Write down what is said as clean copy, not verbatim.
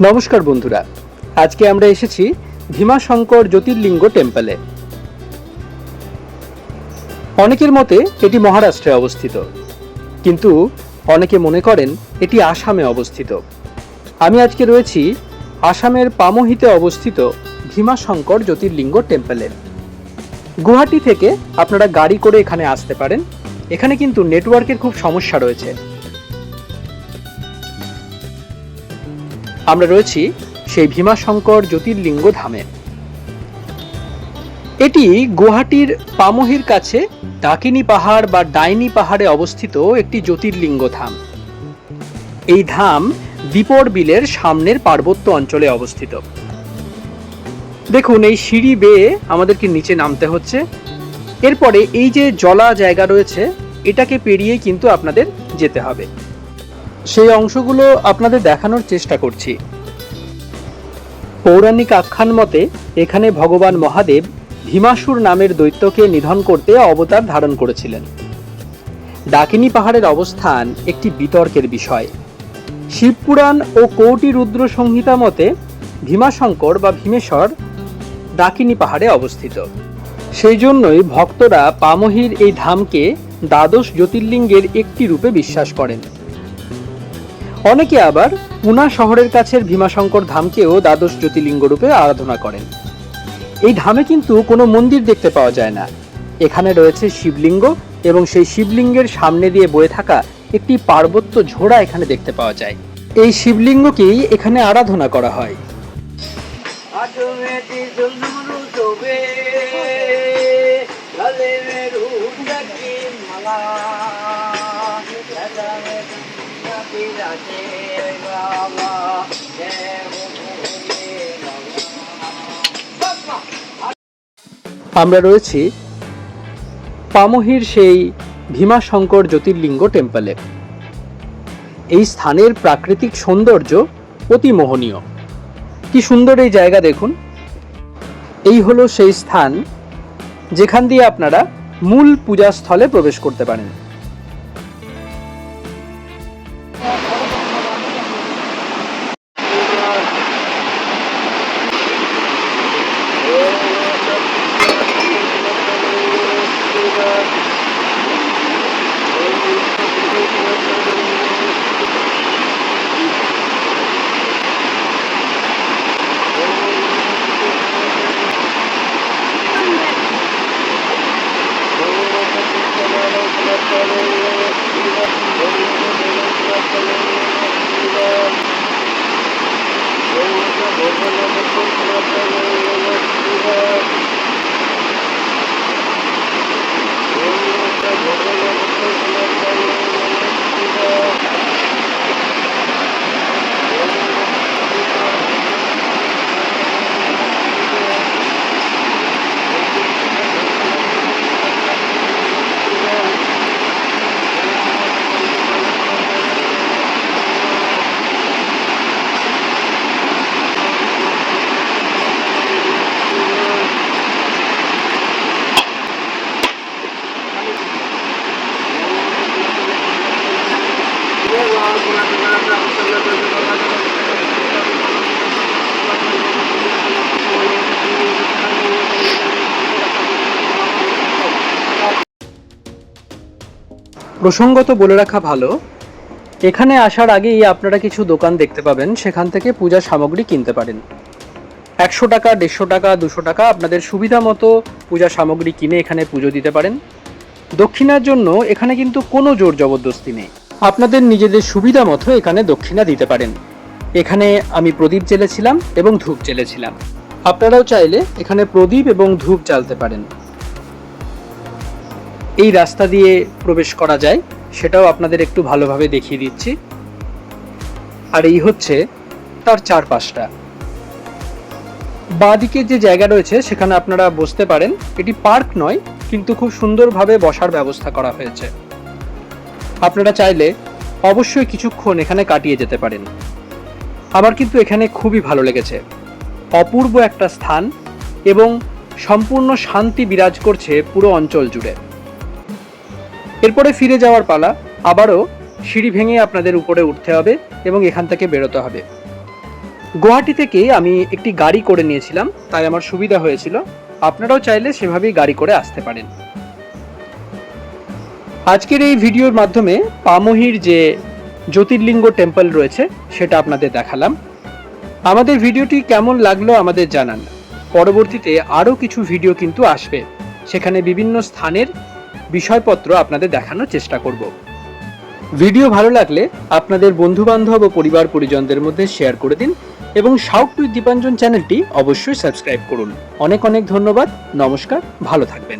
নমস্কার বন্ধুরা, আজকে আমরা এসেছি ভীমাশঙ্কর জ্যোতির্লিঙ্গ টেম্পলে। অনেকের মতে এটি মহারাষ্ট্রে অবস্থিত, কিন্তু অনেকে মনে করেন এটি আসামে অবস্থিত। আমি আজকে রয়েছি আসামের পামহিতে অবস্থিত ভীমাশঙ্কর জ্যোতির্লিঙ্গ টেম্পলে। গুয়াহাটি থেকে আপনারা গাড়ি করে এখানে আসতে পারেন। এখানে কিন্তু নেটওয়ার্কের খুব সমস্যা রয়েছে। আমরা রয়েছি সেই ভীমাশঙ্কর জ্যোতির্লিঙ্গ ধামে। এটি গুয়াহাটির পামহির কাছে ডাকিনী পাহাড় বা ডাইনি পাহাড়ে অবস্থিত একটি জ্যোতির্লিঙ্গ ধাম। এই ধাম দীপর বিলের সামনের পার্বত্য অঞ্চলে অবস্থিত। দেখুন, এই সিঁড়ি বেয়ে আমাদেরকে নিচে নামতে হচ্ছে। এরপরে এই যে জলা জায়গা রয়েছে, এটাকে পেরিয়ে কিন্তু আপনাদের যেতে হবে। সেই অংশগুলো আপনাদের দেখানোর চেষ্টা করছি। পৌরাণিক আখ্যান মতে এখানে ভগবান মহাদেব ভীমাসুর নামের দৈত্যকে নিধন করতে অবতার ধারণ করেছিলেন। ডাকিনী পাহাড়ের অবস্থান একটি বিতর্কের বিষয়। শিবপুরাণ ও কৌটি রুদ্র সংহিতা মতে ভীমাশঙ্কর বা ভীমেশ্বর ডাকিনী পাহাড়ে অবস্থিত। সেই জন্যই ভক্তরা পামহির এই ধামকে দ্বাদশ জ্যোতির্লিঙ্গের একটি রূপে বিশ্বাস করেন। অনেকে আবার পুনা শহরের কাছের ভীমাশঙ্কর ধামকেও দ্বাদশ জ্যোতির্লিঙ্গ রূপে আরাধনা করেন। এই ধামে কিন্তু কোনো মন্দির দেখতে পাওয়া যায় না। এখানে রয়েছে শিবলিঙ্গ এবং সেই শিবলিঙ্গের সামনে দিয়ে বয়ে থাকা একটি পার্বত্য ঝোড়া এখানে দেখতে পাওয়া যায়। এই শিবলিঙ্গকেই এখানে আরাধনা করা হয়। আমরা রয়েছি পামহির সেই ভীমাশঙ্কর জ্যোতির্লিঙ্গ টেম্পলে। এই স্থানের প্রাকৃতিক সৌন্দর্য অতি মোহনীয়। কি সুন্দর এই জায়গা দেখুন। এই হলো সেই স্থান যেখান দিয়ে আপনারা মূল পূজাস্থলে প্রবেশ করতে পারেন। প্রসঙ্গত বলে রাখা ভালো, এখানে আসার আগেই আপনারা কিছু দোকান দেখতে পাবেন, সেখান থেকে পূজা সামগ্রী কিনতে পারেন। 100 টাকা, 150 টাকা, 200 টাকা আপনাদের সুবিধা মতো পূজা সামগ্রী কিনে এখানে পুজো দিতে পারেন। দক্ষিণার জন্য এখানে কিন্তু কোনো জোর জবরদস্তি নেই। আপনাদের নিজেদের সুবিধা মতো এখানে দক্ষিণা দিতে পারেন। এখানে আমি প্রদীপ জ্বেলেছিলাম এবং ধূপ জ্বেলেছিলাম। আপনারাও চাইলে এখানে প্রদীপ এবং ধূপ জ্বালতে পারেন। এই রাস্তা দিয়ে প্রবেশ করা যায়, সেটাও আপনাদের একটু ভালোভাবে দেখিয়ে দিচ্ছি। আর এই হচ্ছে তার চারপাশটা। বাঁদিকে যে জায়গা রয়েছে সেখানে আপনারা বসতে পারেন। এটি পার্ক নয়, কিন্তু খুব সুন্দরভাবে বসার ব্যবস্থা করা হয়েছে। আপনারা চাইলে অবশ্যই কিছুক্ষণ এখানে কাটিয়ে যেতে পারেন। আমার কিন্তু এখানে খুবই ভালো লেগেছে। অপূর্ব একটা স্থান এবং সম্পূর্ণ শান্তি বিরাজ করছে পুরো অঞ্চল জুড়ে। এরপরে ফিরে যাওয়ার পালা। আবারও সিঁড়ি ভেঙে আপনাদের উপরে উঠতে হবে এবং এখান থেকে বেরোতে হবে। গুয়াহাটি থেকে আমি একটি গাড়ি করে নিয়েছিলাম, তাই আমার সুবিধা হয়েছিল। আপনারাও চাইলে সেভাবেই গাড়ি করে আসতে পারেন। আজকের এই ভিডিওর মাধ্যমে পামহির যে জ্যোতির্লিঙ্গ টেম্পল রয়েছে সেটা আপনাদের দেখালাম। আমাদের ভিডিওটি কেমন লাগলো আমাদের জানান। পরবর্তীতে আরও কিছু ভিডিও কিন্তু আসবে, সেখানে বিভিন্ন স্থানের বিষয়পত্র আপনাদের দেখানোর চেষ্টা করব। ভিডিও ভালো লাগলে আপনাদের বন্ধুবান্ধব ও পরিবার পরিজনদের মধ্যে শেয়ার করে দিন এবং সাউথ উইথ দীপাঞ্জন চ্যানেলটি অবশ্যই সাবস্ক্রাইব করুন। অনেক অনেক ধন্যবাদ। নমস্কার, ভালো থাকবেন।